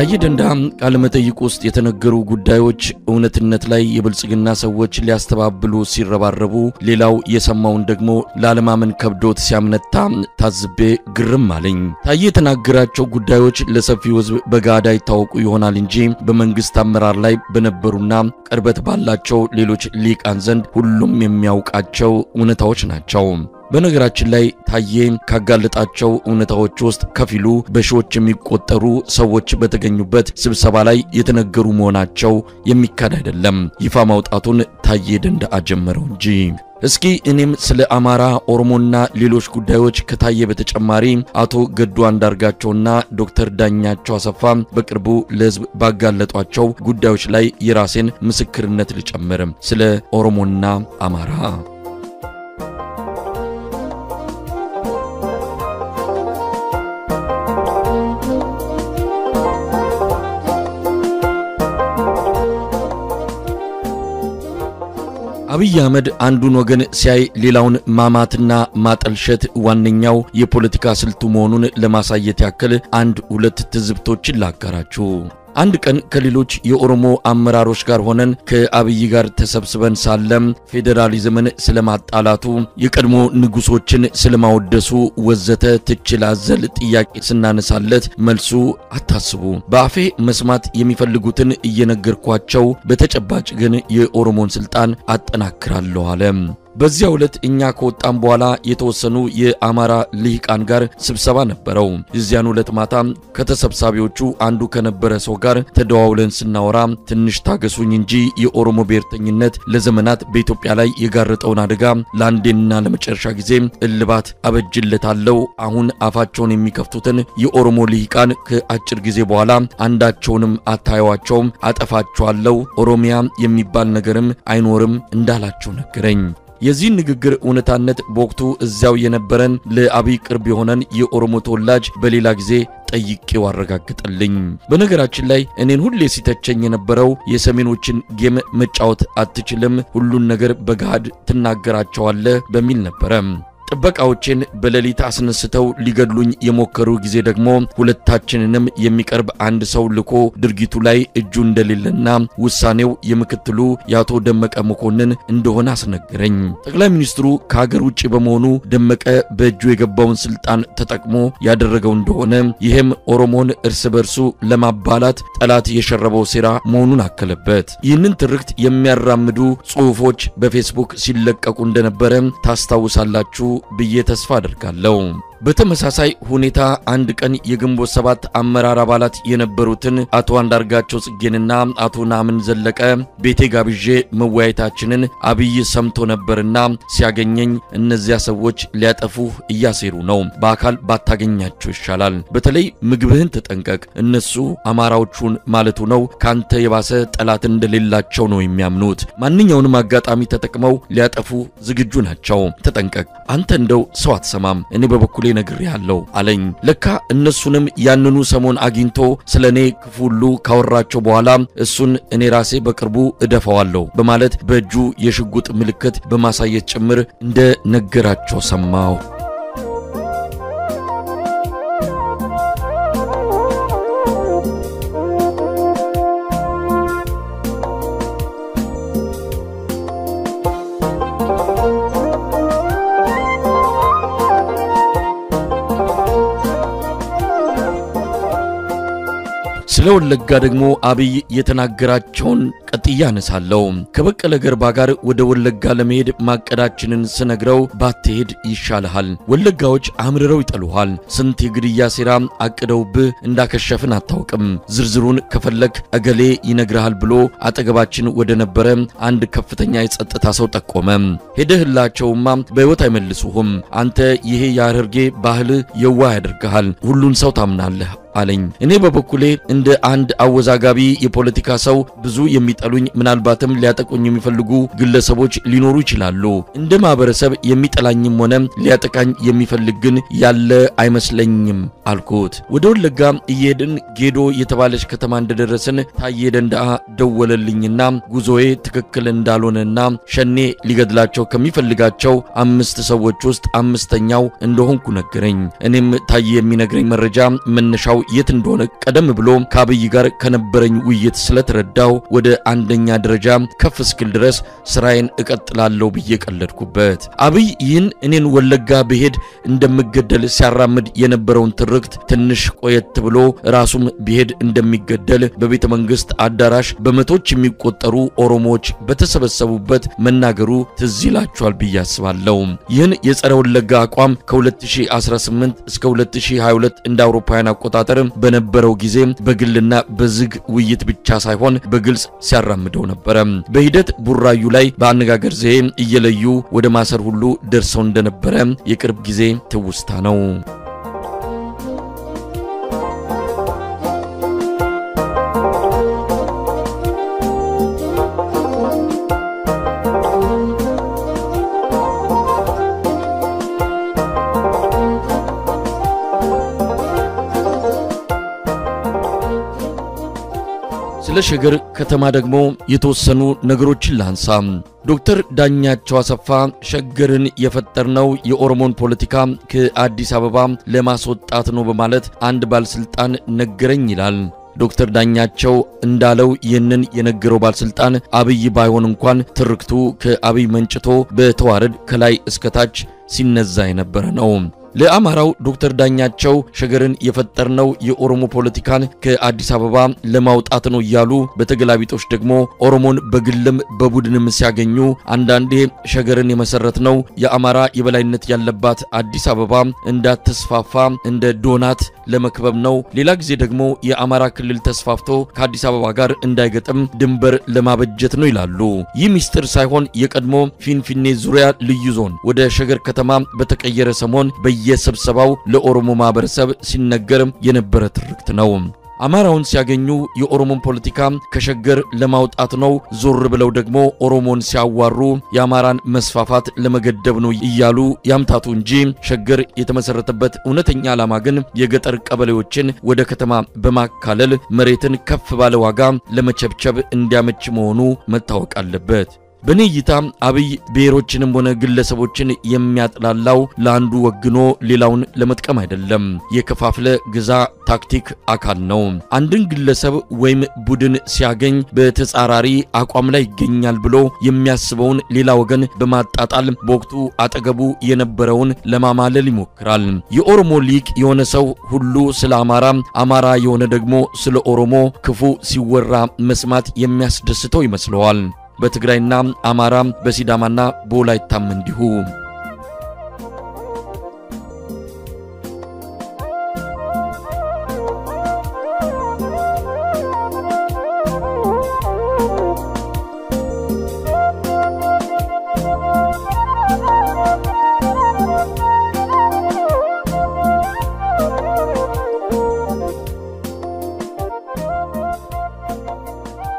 ታዬ ደንደዓ ቃለ መጠይቅ ውስጥ የተነገሩ ጉዳዮች እውነትነት ላይ የብልጽግና ሰዎች ሊያስተባብሉ ሲረባረቡ ሌላው የሰማውን ደግሞ ለዓለማመን ከብዶት ሲያምነታ ታዝቤ ግርም አለኝ። ታዬ የተናገራቸው ጉዳዮች ለሰፊው ሕዝብ በጋዳ ይታወቁ ይሆናል እንጂ በመንግስት አመራር ላይ በነበሩና ቅርበት ባላቸው ሌሎች ሊቃን ዘንድ ሁሉም የሚያውቃቸው እውነታዎች ናቸው። በነገራችን ላይ ታዬ ካጋለጣቸው እውነታዎች ውስጥ ከፊሉ በሺዎች የሚቆጠሩ ሰዎች በተገኙበት ስብሰባ ላይ የተነገሩ መሆናቸው የሚካድ አይደለም። ይፋ ማውጣቱን ታዬ ደንደዓ ጀመረው እንጂ። እስኪ እኔም ስለ አማራ ኦሮሞና ሌሎች ጉዳዮች ከታዬ በተጨማሪ አቶ ገዱ አንዳርጋቸውና ዶክተር ዳኛቸው አሰፋ በቅርቡ ለሕዝብ ባጋለጧቸው ጉዳዮች ላይ የራሴን ምስክርነት ልጨምር። ስለ ኦሮሞና አማራ አብይ አህመድ አንዱን ወገን ሲያይ ሌላውን ማማትና ማጠልሸት ዋነኛው የፖለቲካ ስልቱ መሆኑን ለማሳየት ያክል አንድ ሁለት ትዝብቶችን ላጋራችሁ። አንድ ቀን ከሌሎች የኦሮሞ አመራሮች ጋር ሆነን ከአብይ ጋር ተሰብስበን ሳለም ፌደራሊዝምን ስለማጣላቱ የቀድሞ ንጉሶችን ስለማወደሱ ወዘተ ትችላዘል ጥያቄ ስናነሳለት መልሱ አታስቡ፣ በአፌ መስማት የሚፈልጉትን እየነገርኳቸው በተጨባጭ ግን የኦሮሞን ስልጣን አጠናክራለሁ አለ። በዚያው ዕለት እኛ ከወጣን በኋላ የተወሰኑ የአማራ ልሂቃን ጋር ስብሰባ ነበረው። የዚያን ዕለት ማታ ከተሰብሳቢዎቹ አንዱ ከነበረ ሰው ጋር ተደዋውለን ስናወራ ትንሽ ታገሱኝ እንጂ የኦሮሞ ብሔርተኝነት ለዘመናት በኢትዮጵያ ላይ የጋረጠውን አደጋ ለአንዴና ለመጨረሻ ጊዜ እልባት አበጅለታለሁ። አሁን አፋቸውን የሚከፍቱትን የኦሮሞ ልሂቃን ከአጭር ጊዜ በኋላ አንዳቸውንም አታዩዋቸውም፣ አጠፋቸዋለሁ፣ ኦሮሚያ የሚባል ነገርም አይኖርም እንዳላቸው ነገረኝ። የዚህ ንግግር እውነታነት በወቅቱ እዚያው የነበረን ለአብይ ቅርብ የሆነን የኦሮሞ ተወላጅ በሌላ ጊዜ ጠይቄው አረጋግጠልኝ። በነገራችን ላይ እኔን ሁሌ ሲተቸኝ የነበረው የሰሜኖችን ጌም መጫወት አትችልም፣ ሁሉን ነገር በጋድ ትናገራቸዋለህ በሚል ነበር። ጥበቃዎችን በሌሊት አስነስተው ሊገድሉኝ የሞከሩ ጊዜ ደግሞ ሁለታችንንም የሚቀርብ አንድ ሰው ልኮ ድርጊቱ ላይ እጁ እንደሌለና ውሳኔው የምክትሉ ያቶ ደመቀ መኮንን እንደሆነ አስነገረኝ። ጠቅላይ ሚኒስትሩ ከሀገር ውጪ በመሆኑ ደመቀ በእጁ የገባውን ስልጣን ተጠቅሞ ያደረገው እንደሆነ ይሄም ኦሮሞን እርስ በርሱ ለማባላት ጠላት የሸረበው ሴራ መሆኑን አከለበት። ይህንን ትርክት የሚያራምዱ ጽሑፎች በፌስቡክ ሲለቀቁ እንደነበረ ታስታውሳላችሁ ብዬ ተስፋ አደርጋለሁ። በተመሳሳይ ሁኔታ አንድ ቀን የግንቦት ሰባት አመራር አባላት የነበሩትን አቶ አንዳርጋቸው ጽጌንና አቶ ናምን ዘለቀ ቤቴ ጋብዤ መወያየታችንን አብይ ሰምቶ ነበርና ሲያገኘኝ እነዚያ ሰዎች ሊያጠፉ እያሴሩ ነው፣ በአካል ባታገኛቸው ይሻላል፣ በተለይ ምግብህን ተጠንቀቅ፣ እነሱ አማራዎቹን ማለቱ ነው ካንተ የባሰ ጠላት እንደሌላቸው ነው የሚያምኑት፣ ማንኛውንም አጋጣሚ ተጠቅመው ሊያጠፉ ዝግጁ ናቸው፣ ተጠንቀቅ፣ አንተ እንደው ሰው አትሰማም፣ እኔ በበኩሌ ነግሬያለሁ አለኝ። ለካ እነሱንም ያንኑ ሰሞን አግኝቶ ስለኔ ክፉ ሁሉ ካወራቸው በኋላ እሱን እኔ ራሴ በቅርቡ እደፋዋለሁ በማለት በእጁ የሽጉጥ ምልክት በማሳየት ጭምር እንደ ነገራቸው ሰማሁ። ስለወለጋ ደግሞ አብይ የተናገራቸውን ቀጥያ አነሳለሁ። ከበቀለ ገርባ ጋር ወደ ወለጋ ለመሄድ ማቀዳችንን ስነግረው ባትሄድ ይሻልሃል፣ ወለጋዎች አምርረው ይጠሉሃል፣ ስንት የግድያ ሴራ አቅደውብህ እንዳከሸፍን አታውቅም፣ ዝርዝሩን ከፈለክ እገሌ ይነግርሃል ብሎ አጠገባችን ወደ ነበረ አንድ ከፍተኛ የጸጥታ ሰው ጠቆመ። ሄደህላቸውማ በሕይወት አይመልሱህም፣ አንተ ይሄ ያርርጌ ባህል የዋህ ያደርግሃል፣ ሁሉን ሰው ታምናለህ አለኝ። እኔ በበኩሌ እንደ አንድ አወዛጋቢ የፖለቲካ ሰው ብዙ የሚጠሉኝ ምናልባትም ሊያጠቁኝ የሚፈልጉ ግለሰቦች ሊኖሩ ይችላሉ፣ እንደ ማህበረሰብ የሚጠላኝም ሆነ ሊያጠቃኝ የሚፈልግ ግን ያለ አይመስለኝም አልኩት። ወደ ወለጋ እየሄድን ጌዶ የተባለች ከተማ እንደደረስን ታዬ ደንደዓ ደወለልኝና ጉዞዬ ትክክል እንዳልሆነና ሸኔ ሊገድላቸው ከሚፈልጋቸው 5 ሰዎች ውስጥ 5ኛው እንደሆንኩ ነገረኝ። እኔም ታዬ የሚነግረኝ መረጃ መነሻው የት እንደሆነ ቀደም ብሎ ከአብይ ጋር ከነበረኝ ውይይት ስለተረዳው ወደ አንደኛ ደረጃ ከፍ እስክል ድረስ ስራዬን እቀጥላለሁ ብዬ ቀለድኩበት። አብይ ይህን እኔን ወለጋ በሄድ እንደምገደል ሲያራምድ የነበረውን ትርክት ትንሽ ቆየት ብሎ ራሱም በሄድ እንደሚገደል በቤተ መንግስት አዳራሽ በመቶች የሚቆጠሩ ኦሮሞዎች በተሰበሰቡበት መናገሩ ትዝ ይላችኋል ብዬ አስባለሁ። ይህን የጸረ ወለጋ አቋም ከ2018 እስከ 2022 እንደ አውሮፓውያን አቆጣጠር በነበረው ጊዜ በግልና በዝግ ውይይት ብቻ ሳይሆን በግልጽ ሲያራምደው ነበር። በሂደት ቡራዩ ላይ በአነጋገር ዘዬ እየለዩ ወደ ማሰር ሁሉ ደርሰው እንደነበረ የቅርብ ጊዜ ትውስታ ነው። ለሸገር ከተማ ደግሞ የተወሰኑ ነገሮችን ላንሳ። ዶክተር ዳኛቸው አሰፋ ሸገርን የፈጠርነው የኦሮሞን ፖለቲካ ከአዲስ አበባ ለማስወጣት ነው በማለት አንድ ባለስልጣን ነገረኝ ይላል። ዶክተር ዳኛቸው እንዳለው ይህንን የነገረው ባለስልጣን አብይ ባይሆን እንኳን ትርክቱ ከአብይ መንጭቶ በተዋረድ ከላይ እስከታች ሲነዛ የነበረ ነው። ለአማራው ዶክተር ዳኛቸው ሸገርን የፈጠርነው የኦሮሞ ፖለቲካን ከአዲስ አበባ ለማውጣት ነው ያሉ በተገላቢጦች ደግሞ ኦሮሞን በግልም በቡድንም ሲያገኙ አንዳንዴ ሸገርን የመሰረትነው የአማራ የበላይነት ያለባት አዲስ አበባ እንዳትስፋፋ እንደ ዶናት ለመክበብ ነው፣ ሌላ ጊዜ ደግሞ የአማራ ክልል ተስፋፍቶ ከአዲስ አበባ ጋር እንዳይገጥም ድንበር ለማበጀት ነው ይላሉ። ይህ ሚስጥር ሳይሆን የቀድሞ ፊንፊኔ ዙሪያ ልዩ ዞን ወደ ሸገር ከተማ በተቀየረ ሰሞን የስብሰባው ለኦሮሞ ማህበረሰብ ሲነገር የነበረ ትርክት ነው። አማራውን ሲያገኙ የኦሮሞን ፖለቲካ ከሸገር ለማውጣት ነው፣ ዞር ብለው ደግሞ ኦሮሞን ሲያዋሩ የአማራን መስፋፋት ለመገደብ ነው እያሉ ያምታቱ እንጂ ሸገር የተመሰረተበት እውነተኛ ዓላማ ግን የገጠር ቀበሌዎችን ወደ ከተማ በማካለል መሬትን ከፍ ባለ ዋጋ ለመቸብቸብ እንዲያመች መሆኑ መታወቅ አለበት። በነይታ አብይ ብሔሮችንም ሆነ ግለሰቦችን የሚያጥላላው ለአንዱ ወግኖ ሌላውን ለመጥቀም አይደለም፣ የከፋፍለ ግዛ ታክቲክ አካል ነው። አንድን ግለሰብ ወይም ቡድን ሲያገኝ በተጻራሪ አቋም ላይ ይገኛል ብሎ የሚያስበውን ሌላ ወገን በማጣጣል በወቅቱ አጠገቡ የነበረውን ለማማለል ይሞክራል። የኦሮሞ ሊቅ የሆነ ሰው ሁሉ ስለ አማራ የሆነ ደግሞ ስለ ኦሮሞ ክፉ ሲወራ መስማት የሚያስደስተው ይመስለዋል። በትግራይና አማራ በሲዳማና በወላይታም እንዲሁ።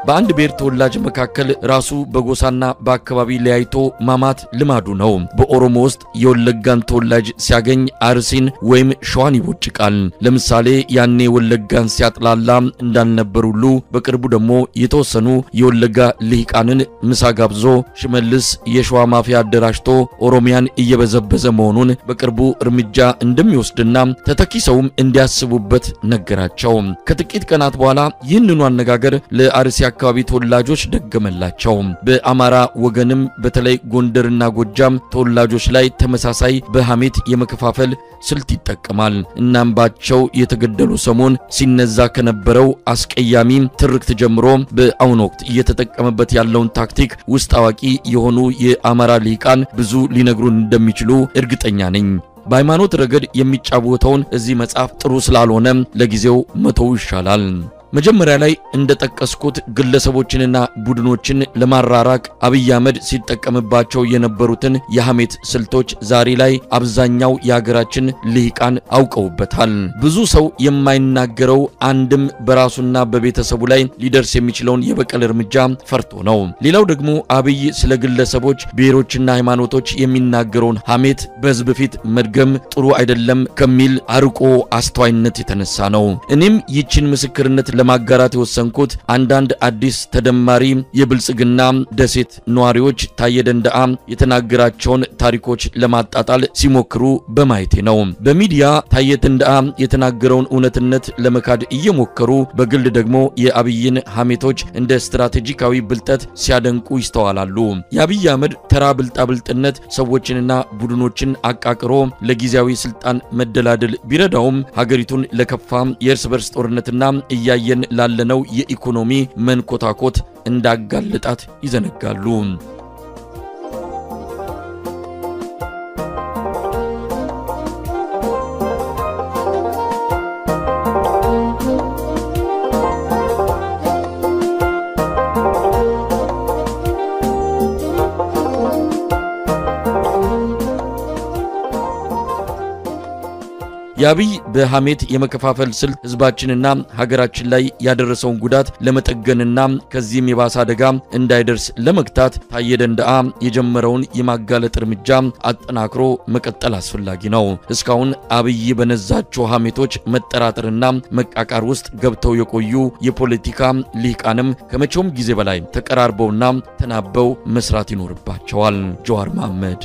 በአንድ ብሔር ተወላጅ መካከል ራሱ በጎሳና በአካባቢ ለያይቶ ማማት ልማዱ ነው። በኦሮሞ ውስጥ የወለጋን ተወላጅ ሲያገኝ አርሲን ወይም ሸዋን ይቦጭቃል። ለምሳሌ ያኔ ወለጋን ሲያጥላላ እንዳልነበሩሉ በቅርቡ ደግሞ የተወሰኑ የወለጋ ልሂቃንን ምሳ ጋብዞ ሽመልስ የሸዋ ማፊያ አደራጅቶ ኦሮሚያን እየበዘበዘ መሆኑን በቅርቡ እርምጃ እንደሚወስድና ተተኪሰውም እንዲያስቡበት ነገራቸው። ከጥቂት ቀናት በኋላ ይህንኑ አነጋገር ለአርሲ አካባቢ ተወላጆች ደገመላቸው። በአማራ ወገንም በተለይ ጎንደርና ጎጃም ተወላጆች ላይ ተመሳሳይ በሐሜት የመከፋፈል ስልት ይጠቀማል። እናምባቸው የተገደሉ ሰሞን ሲነዛ ከነበረው አስቀያሚ ትርክት ጀምሮ በአሁኑ ወቅት እየተጠቀመበት ያለውን ታክቲክ ውስጥ አዋቂ የሆኑ የአማራ ሊቃን ብዙ ሊነግሩን እንደሚችሉ እርግጠኛ ነኝ። በሃይማኖት ረገድ የሚጫወተውን እዚህ መጽሐፍ ጥሩ ስላልሆነ ለጊዜው መተው ይሻላል። መጀመሪያ ላይ እንደጠቀስኩት ግለሰቦችንና ቡድኖችን ለማራራቅ አብይ አህመድ ሲጠቀምባቸው የነበሩትን የሐሜት ስልቶች ዛሬ ላይ አብዛኛው የሀገራችን ልሂቃን አውቀውበታል። ብዙ ሰው የማይናገረው አንድም በራሱና በቤተሰቡ ላይ ሊደርስ የሚችለውን የበቀል እርምጃ ፈርቶ ነው። ሌላው ደግሞ አብይ ስለ ግለሰቦች ብሔሮችና ሃይማኖቶች የሚናገረውን ሐሜት በህዝብ ፊት መድገም ጥሩ አይደለም ከሚል አርቆ አስተዋይነት የተነሳ ነው። እኔም ይህችን ምስክርነት ለማጋራት የወሰንኩት አንዳንድ አዲስ ተደማሪ የብልጽግና ደሴት ነዋሪዎች ታዬ ደንደዓ የተናገራቸውን ታሪኮች ለማጣጣል ሲሞክሩ በማየቴ ነው። በሚዲያ ታዬ ደንደዓ የተናገረውን እውነትነት ለመካድ እየሞከሩ በግል ደግሞ የአብይን ሐሜቶች እንደ ስትራቴጂካዊ ብልጠት ሲያደንቁ ይስተዋላሉ። የአብይ አህመድ ተራ ብልጣብልጥነት ሰዎችንና ቡድኖችን አቃቅሮ ለጊዜያዊ ስልጣን መደላደል ቢረዳውም ሀገሪቱን ለከፋ የእርስ በርስ ጦርነትና እያየን ላለነው የኢኮኖሚ መንኮታኮት እንዳጋለጣት ይዘነጋሉ። የአብይ በሐሜት የመከፋፈል ስልት ህዝባችንና ሀገራችን ላይ ያደረሰውን ጉዳት ለመጠገንና ከዚህም የባሰ አደጋ እንዳይደርስ ለመግታት ታዬ ደንደዓ የጀመረውን የማጋለጥ እርምጃ አጠናክሮ መቀጠል አስፈላጊ ነው። እስካሁን አብይ በነዛቸው ሐሜቶች መጠራጠርና መቃቃር ውስጥ ገብተው የቆዩ የፖለቲካ ሊቃንም ከመቼውም ጊዜ በላይ ተቀራርበውና ተናበው መስራት ይኖርባቸዋል። ጀዋር መሐመድ